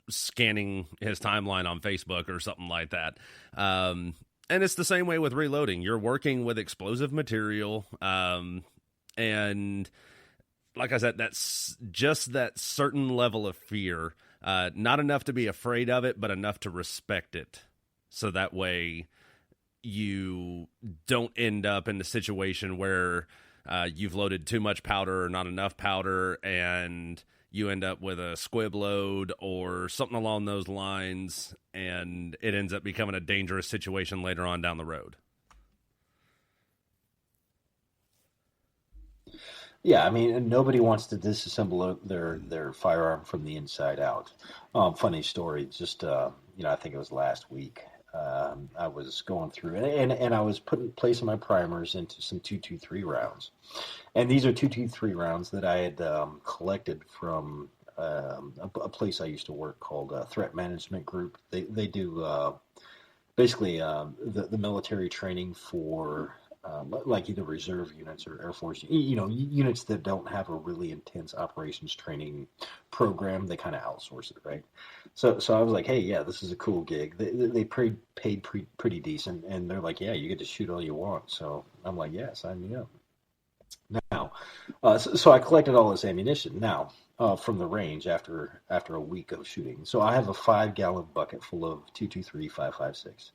[SPEAKER 2] scanning his timeline on Facebook or something like that. And it's the same way with reloading. You're working with explosive material, and like I said, that's just that certain level of fear, not enough to be afraid of it, but enough to respect it. So that way you don't end up in the situation where you've loaded too much powder or not enough powder, and you end up with a squib load or something along those lines, and it ends up becoming a dangerous situation later on down the road.
[SPEAKER 3] Yeah, I mean, nobody wants to disassemble their firearm from the inside out. Funny story, just I think it was last week. I was going through and I was placing my primers into some 223 rounds, and these are 223 rounds that I had collected from a place I used to work called Threat Management Group. They do basically the military training for like either reserve units or Air Force, units that don't have a really intense operations training program. They kind of outsource it, right? So I was like, hey, yeah, this is a cool gig. They paid pretty decent, and they're like, yeah, you get to shoot all you want. So I'm like, yeah, sign me up. Now, so I collected all this ammunition now from the range after a week of shooting. So I have a 5-gallon bucket full of 223 5.56.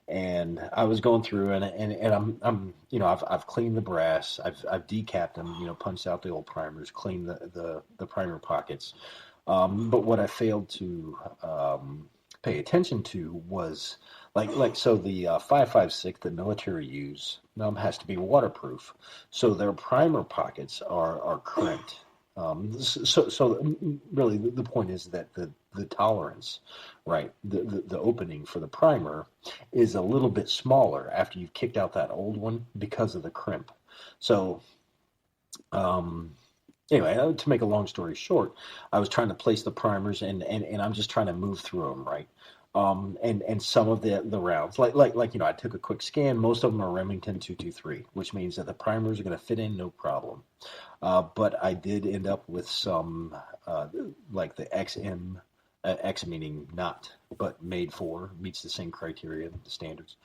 [SPEAKER 3] And I was going through and I'm I've cleaned the brass, I've decapped them, punched out the old primers, cleaned the primer pockets. But what I failed to pay attention to was so the 5.56 the military use has to be waterproof, so their primer pockets are crimped. So really the point is that the tolerance, right, the opening for the primer is a little bit smaller after you've kicked out that old one because of the crimp. So Anyway, to make a long story short, I was trying to place the primers, and I'm just trying to move through them, right? And some of the rounds, I took a quick scan. Most of them are Remington 223, which means that the primers are going to fit in no problem. But I did end up with some like the XM, X meaning not, but made for, meets the same criteria, the standards.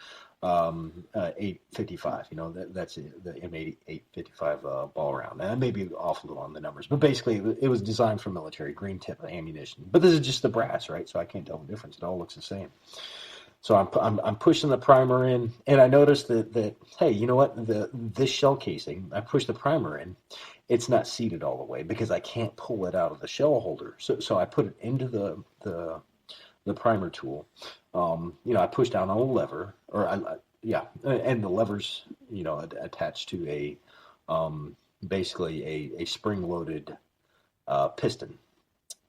[SPEAKER 3] 855, that's the M80 855 ball round. And I may be off a little on the numbers, but basically it was designed for military green tip ammunition. But this is just the brass, right? So I can't tell the difference. It all looks the same. So I'm pushing the primer in, and I noticed that hey, you know what? This shell casing, I pushed the primer in. It's not seated all the way because I can't pull it out of the shell holder. So I put it into the primer tool. I push down on a lever, and the lever's attached to a basically a spring-loaded piston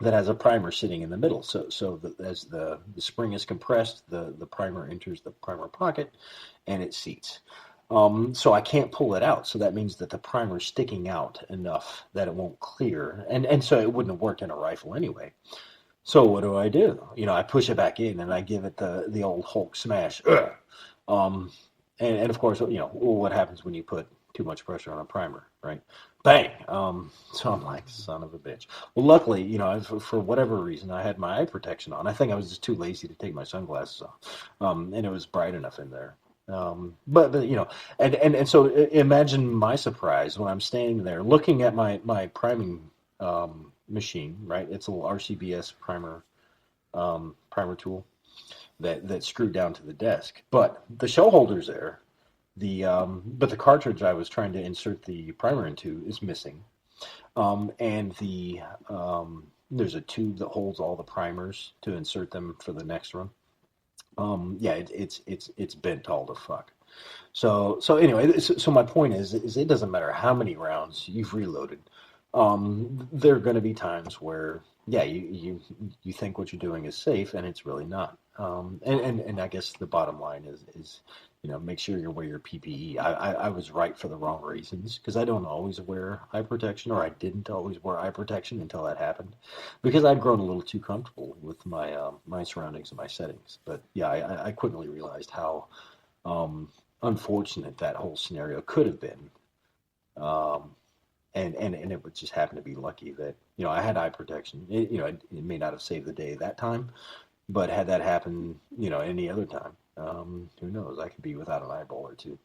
[SPEAKER 3] that has a primer sitting in the middle. So as the spring is compressed, the primer enters the primer pocket, and it seats. So I can't pull it out. So that means that the primer is sticking out enough that it won't clear, and so it wouldn't have worked in a rifle anyway. So what do? I push it back in and I give it the old Hulk smash. And of course, what happens when you put too much pressure on a primer, right? Bang! So I'm like, son of a bitch. Well, luckily, for whatever reason, I had my eye protection on. I think I was just too lazy to take my sunglasses off, and it was bright enough in there. But and so imagine my surprise when I'm standing there looking at my priming machine, right? It's a little RCBS primer tool that's screwed down to the desk. But the shell holder's there. But the cartridge I was trying to insert the primer into is missing. And there's a tube that holds all the primers to insert them for the next run. It's bent all to fuck. So anyway, so my point is it doesn't matter how many rounds you've reloaded. There are going to be times where, you think what you're doing is safe and it's really not. And I guess the bottom line is make sure you wear your PPE. I was right for the wrong reasons because I don't always wear eye protection, or I didn't always wear eye protection until that happened, because I'd grown a little too comfortable with my my surroundings and my settings. But I quickly realized how unfortunate that whole scenario could have been. And it would just happen to be lucky that, I had eye protection. It may not have saved the day that time, but had that happened, any other time, who knows? I could be without an eyeball or two.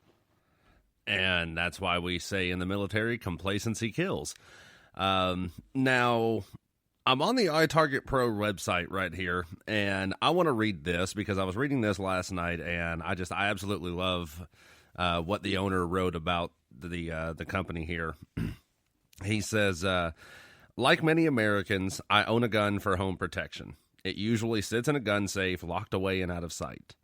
[SPEAKER 2] And that's why we say in the military, complacency kills. Now, I'm on the iTarget Pro website right here, and I want to read this because I was reading this last night, and I absolutely love what the owner wrote about the company here. He says, like many Americans, I own a gun for home protection. It usually sits in a gun safe, locked away and out of sight.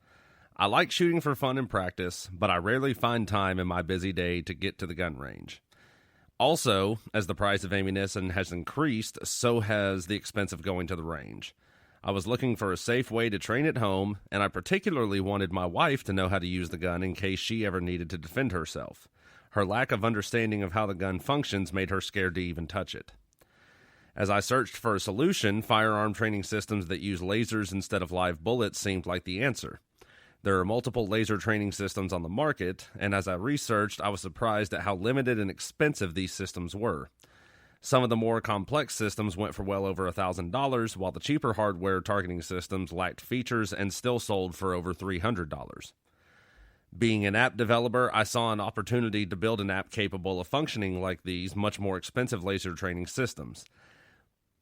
[SPEAKER 2] I like shooting for fun and practice, but I rarely find time in my busy day to get to the gun range. Also, as the price of ammunition has increased, so has the expense of going to the range. I was looking for a safe way to train at home, and I particularly wanted my wife to know how to use the gun in case she ever needed to defend herself. Her lack of understanding of how the gun functions made her scared to even touch it. As I searched for a solution, firearm training systems that use lasers instead of live bullets seemed like the answer. There are multiple laser training systems on the market, and as I researched, I was surprised at how limited and expensive these systems were. Some of the more complex systems went for well over $1,000, while the cheaper hardware targeting systems lacked features and still sold for over $300. Being an app developer, I saw an opportunity to build an app capable of functioning like these much more expensive laser training systems.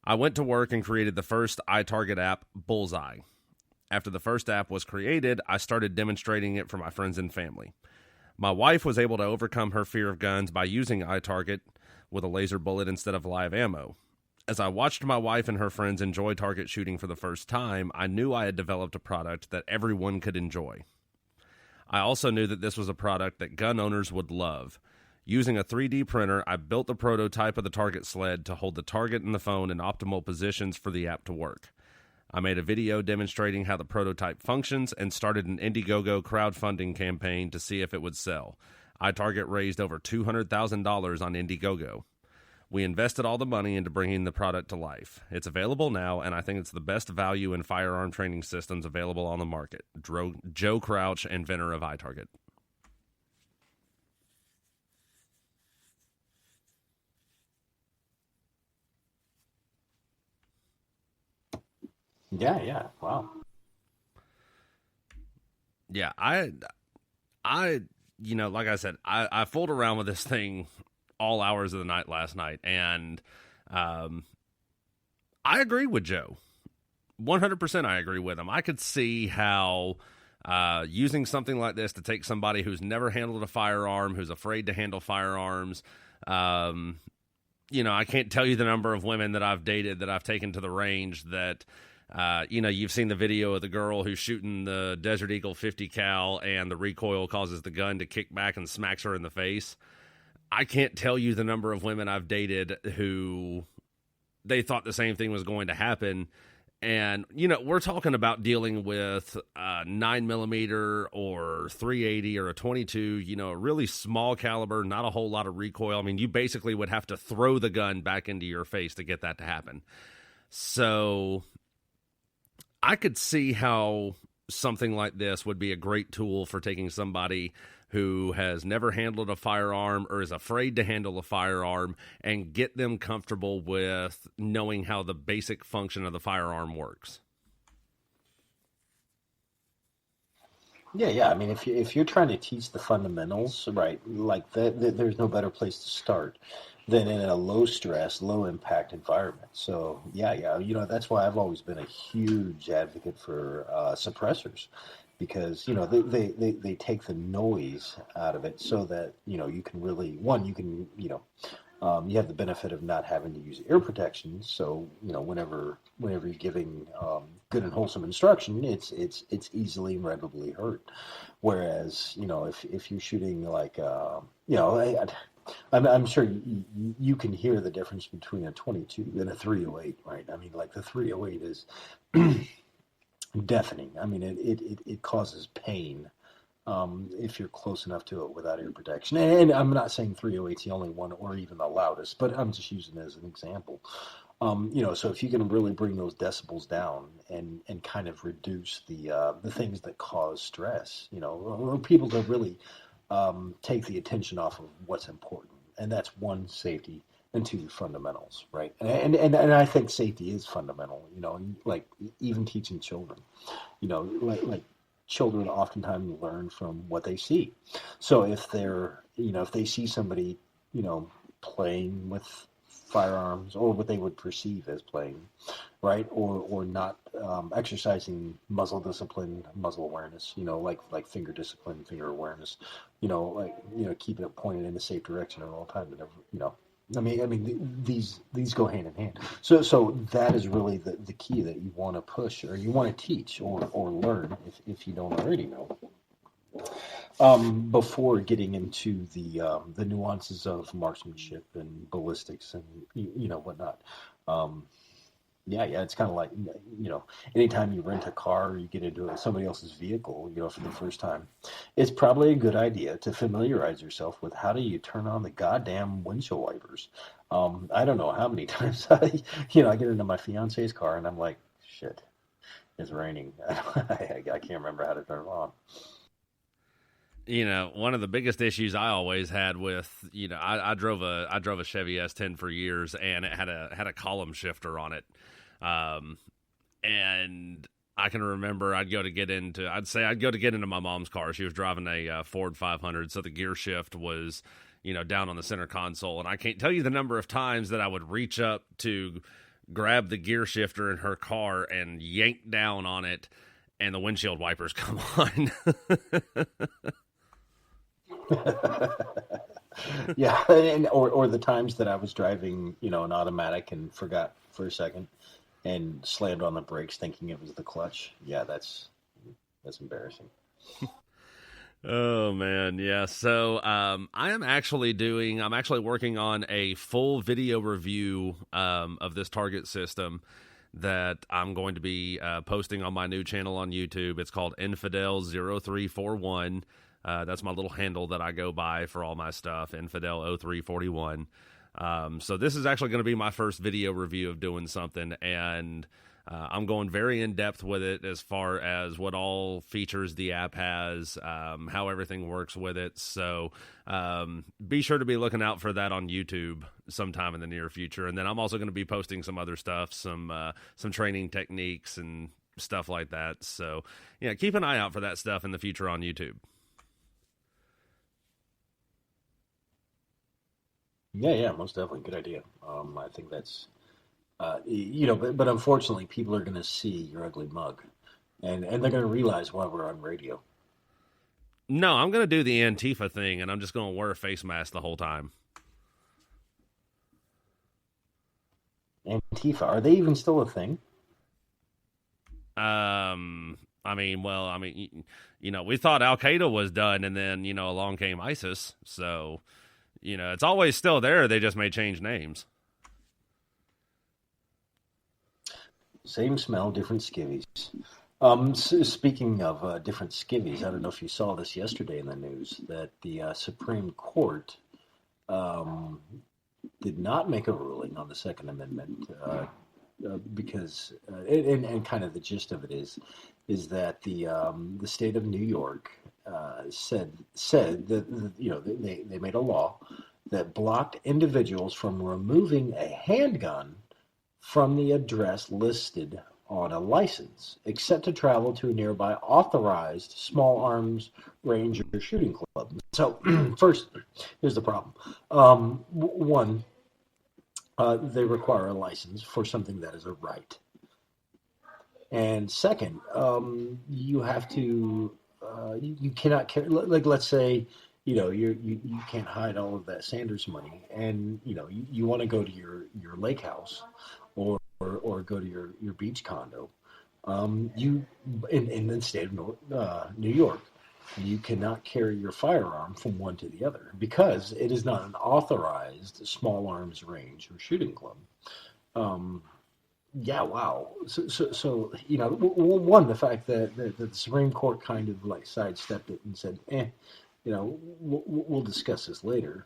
[SPEAKER 2] I went to work and created the first iTarget app, Bullseye. After the first app was created, I started demonstrating it for my friends and family. My wife was able to overcome her fear of guns by using iTarget with a laser bullet instead of live ammo. As I watched my wife and her friends enjoy target shooting for the first time, I knew I had developed a product that everyone could enjoy. I also knew that this was a product that gun owners would love. Using a 3D printer, I built the prototype of the target sled to hold the target and the phone in optimal positions for the app to work. I made a video demonstrating how the prototype functions and started an Indiegogo crowdfunding campaign to see if it would sell. iTarget raised over $200,000 on Indiegogo. We invested all the money into bringing the product to life. It's available now, and I think it's the best value in firearm training systems available on the market. Joe Crouch, inventor of iTarget.
[SPEAKER 3] Yeah. Wow.
[SPEAKER 2] Yeah, like I said, I fooled around with this thing all hours of the night last night, and I agree with Joe. 100% I agree with him. I could see how using something like this to take somebody who's never handled a firearm, who's afraid to handle firearms, I can't tell you the number of women that I've dated that I've taken to the range that, you've seen the video of the girl who's shooting the Desert Eagle 50 cal and the recoil causes the gun to kick back and smacks her in the face. I can't tell you the number of women I've dated who they thought the same thing was going to happen. And, we're talking about dealing with a 9mm or 380 or a 22, a really small caliber, not a whole lot of recoil. I mean, you basically would have to throw the gun back into your face to get that to happen. So I could see how something like this would be a great tool for taking somebody who has never handled a firearm or is afraid to handle a firearm and get them comfortable with knowing how the basic function of the firearm works.
[SPEAKER 3] Yeah. I mean, if you're trying to teach the fundamentals, right, like there's no better place to start than in a low stress, low impact environment. So yeah. That's why I've always been a huge advocate for suppressors, because they take the noise out of it, so that you can really you have the benefit of not having to use ear protection. So whenever you're giving good and wholesome instruction, it's easily and readily heard. Whereas if you're shooting like I'm sure you can hear the difference between a 22 and a 308, right? I mean, like the 308 is deafening. I mean, it causes pain if you're close enough to it without ear protection. And I'm not saying 308 is the only one or even the loudest, but I'm just using it as an example. So if you can really bring those decibels down and kind of reduce the things that cause stress, or people to really take the attention off of what's important, and that's one, safety, and two, fundamentals, right? And I think safety is fundamental. Like even teaching children, like children oftentimes learn from what they see. So if if they see somebody, playing with firearms, or what they would perceive as playing, right, or not exercising muzzle discipline, muzzle awareness, like finger discipline, finger awareness, keeping it pointed in a safe direction at all times. I mean, these go hand in hand. So that is really the key that you want to push, or you want to teach, or learn, if you don't already know. Before getting into the nuances of marksmanship and ballistics and whatnot. Yeah, it's kind of like, anytime you rent a car or you get into somebody else's vehicle, for the first time, it's probably a good idea to familiarize yourself with how do you turn on the goddamn windshield wipers. I don't know how many times I get into my fiance's car and I'm like, shit, it's raining. I can't remember how to turn it on.
[SPEAKER 2] One of the biggest issues I always had with, I drove a Chevy S10 for years, and it had a column shifter on it. And I can remember I'd go to get into my mom's car. She was driving a Ford 500, so the gear shift was, down on the center console. And I can't tell you the number of times that I would reach up to grab the gear shifter in her car and yank down on it, and the windshield wipers come on.
[SPEAKER 3] Yeah, or the times that I was driving, an automatic and forgot for a second and slammed on the brakes thinking it was the clutch. Yeah, that's embarrassing.
[SPEAKER 2] Oh man, yeah. So I'm actually working on a full video review of this target system that I'm going to be posting on my new channel on YouTube. It's called Infidel0341. That's my little handle that I go by for all my stuff, Infidel0341. So this is actually going to be my first video review of doing something, and I'm going very in-depth with it as far as what all features the app has, how everything works with it. So be sure to be looking out for that on YouTube sometime in the near future. And then I'm also going to be posting some other stuff, some training techniques and stuff like that. So, yeah, keep an eye out for that stuff in the future on YouTube.
[SPEAKER 3] Yeah, most definitely. Good idea. I think that's, but unfortunately, people are going to see your ugly mug, and they're going to realize why we're on radio.
[SPEAKER 2] No, I'm going to do the Antifa thing, and I'm just going to wear a face mask the whole time.
[SPEAKER 3] Antifa, are they even still a thing?
[SPEAKER 2] We thought Al Qaeda was done, and then, along came ISIS. So, it's always still there. They just may change names.
[SPEAKER 3] Same smell, different skivvies. Speaking of different skivvies, I don't know if you saw this yesterday in the news, that the Supreme Court did not make a ruling on the Second Amendment because, and kind of the gist of it is that the state of New York said that they made a law that blocked individuals from removing a handgun from the address listed on a license, except to travel to a nearby authorized small arms range or shooting club. So, first, here's the problem. One, they require a license for something that is a right. And second, you have to, you cannot carry, like, let's say, you can't hide all of that Sanders money, and, you want to go to your lake house or go to your beach condo. You in the state of New York, you cannot carry your firearm from one to the other because it is not an authorized small arms range or shooting club. Yeah, wow. So one, the fact that the Supreme Court kind of like sidestepped it and said, we'll discuss this later.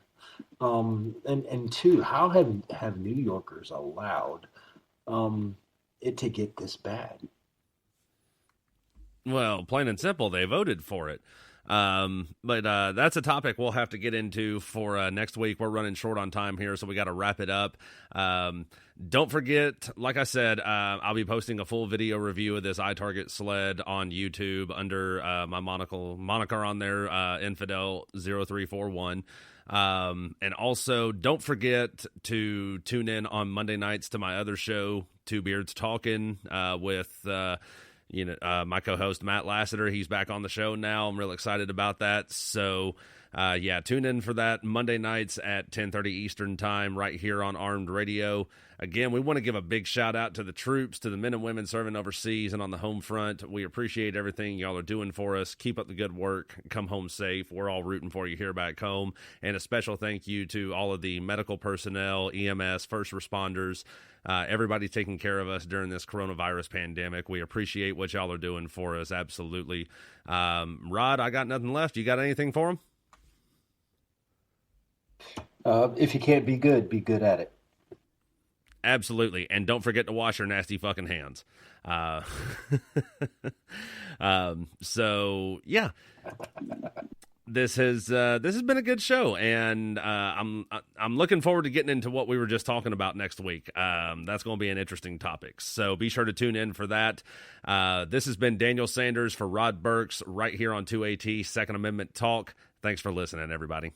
[SPEAKER 3] And two, how have New Yorkers allowed it to get this bad?
[SPEAKER 2] Well, plain and simple, they voted for it. But that's a topic we'll have to get into for next week. We're running short on time here, so we got to wrap it up. Don't forget, like I said, I'll be posting a full video review of this iTarget sled on YouTube under my moniker on there, Infidel0341. And also, don't forget to tune in on Monday nights to my other show, Two Beards Talking, with my co-host Matt Lassiter. He's back on the show now. I'm real excited about that. So, tune in for that Monday nights at 10:30 Eastern Time right here on Armed Radio. Again, we want to give a big shout out to the troops, to the men and women serving overseas and on the home front. We appreciate everything y'all are doing for us. Keep up the good work. Come home safe. We're all rooting for you here back home. And a special thank you to all of the medical personnel, EMS, first responders, everybody taking care of us during this coronavirus pandemic. We appreciate what y'all are doing for us. Absolutely. Rod, I got nothing left. You got anything for them?
[SPEAKER 3] If you can't be good at it.
[SPEAKER 2] Absolutely. And don't forget to wash your nasty fucking hands. So yeah, this has been a good show, and I'm looking forward to getting into what we were just talking about next week. That's going to be an interesting topic. So be sure to tune in for that. This has been Daniel Sanders for Rod Burks right here on 2AT Second Amendment Talk. Thanks for listening, everybody.